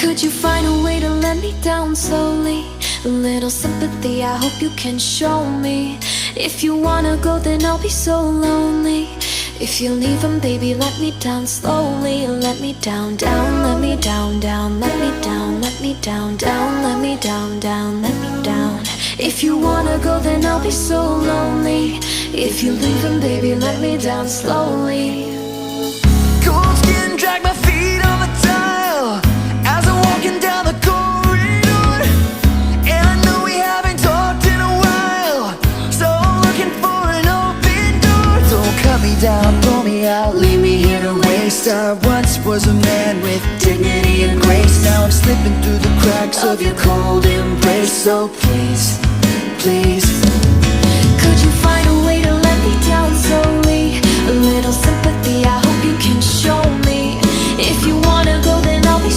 Could you find a way to let me down slowly? A little sympathy, I hope you can show me. If you wanna go, then I'll be so lonely. If you're leaving, baby, let me down slowly. Let me down, down, let me down, down, let me down, let me down, down, let me down, down, let me down. If you wanna go, then I'll be so lonely. If you're leaving, baby, let me down slowly. Cold skin, drag my feet on the tile as I'm walking down the corridor. And I know we haven't talked in a while, so I'm looking for an open door. Don't cut me down, pull me out, leave me here to waste. I once was a man with dignity and grace. Now I'm slipping through the cracks of your cold embrace. So please, please, could you find